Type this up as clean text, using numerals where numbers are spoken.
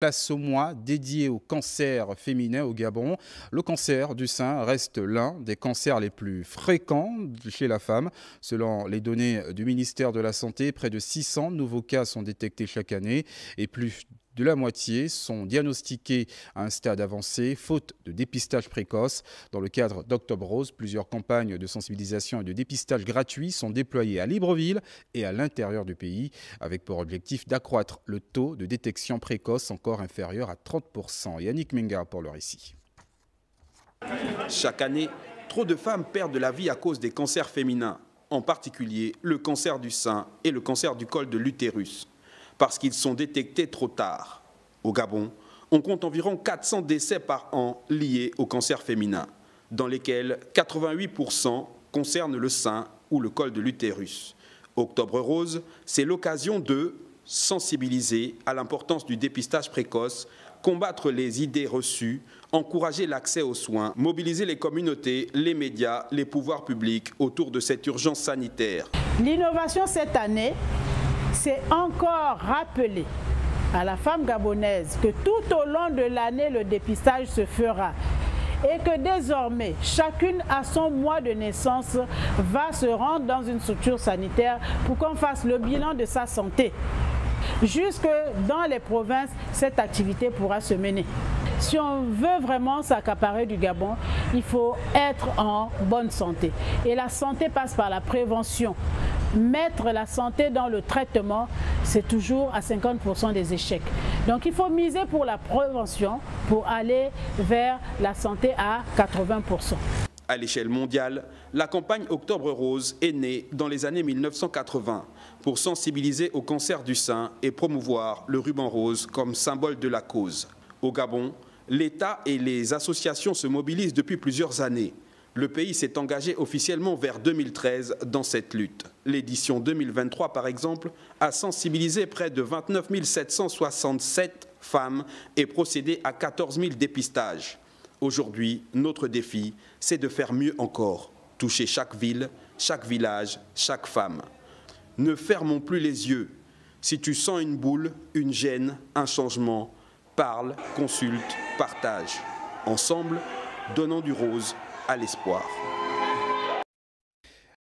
Place au mois dédié au cancer féminin au Gabon. Le cancer du sein reste l'un des cancers les plus fréquents chez la femme. Selon les données du ministère de la Santé, près de 600 nouveaux cas sont détectés chaque année et plus de la moitié sont diagnostiqués à un stade avancé, faute de dépistage précoce. Dans le cadre d'Octobre Rose, plusieurs campagnes de sensibilisation et de dépistage gratuits sont déployées à Libreville et à l'intérieur du pays, avec pour objectif d'accroître le taux de détection précoce encore inférieur à 30%. Yannick Menga pour le récit. Chaque année, trop de femmes perdent la vie à cause des cancers féminins, en particulier le cancer du sein et le cancer du col de l'utérus, parce qu'ils sont détectés trop tard. Au Gabon, on compte environ 400 décès par an liés au cancer féminin, dans lesquels 88% concernent le sein ou le col de l'utérus. Octobre Rose, c'est l'occasion de sensibiliser à l'importance du dépistage précoce, combattre les idées reçues, encourager l'accès aux soins, mobiliser les communautés, les médias, les pouvoirs publics autour de cette urgence sanitaire. L'innovation cette année, c'est encore rappeler à la femme gabonaise que tout au long de l'année, le dépistage se fera et que désormais, chacune à son mois de naissance va se rendre dans une structure sanitaire pour qu'on fasse le bilan de sa santé. Jusque dans les provinces, cette activité pourra se mener. Si on veut vraiment s'accaparer du Gabon, il faut être en bonne santé. Et la santé passe par la prévention. Mettre la santé dans le traitement, c'est toujours à 50% des échecs. Donc il faut miser pour la prévention pour aller vers la santé à 80%. À l'échelle mondiale, la campagne Octobre Rose est née dans les années 1980 pour sensibiliser au cancer du sein et promouvoir le ruban rose comme symbole de la cause. Au Gabon, l'État et les associations se mobilisent depuis plusieurs années. Le pays s'est engagé officiellement vers 2013 dans cette lutte. L'édition 2023, par exemple, a sensibilisé près de 29 767 femmes et procédé à 14 000 dépistages. Aujourd'hui, notre défi, c'est de faire mieux encore, toucher chaque ville, chaque village, chaque femme. Ne fermons plus les yeux. Si tu sens une boule, une gêne, un changement, parle, consulte, partage. Ensemble, donnons du rose à l'espoir.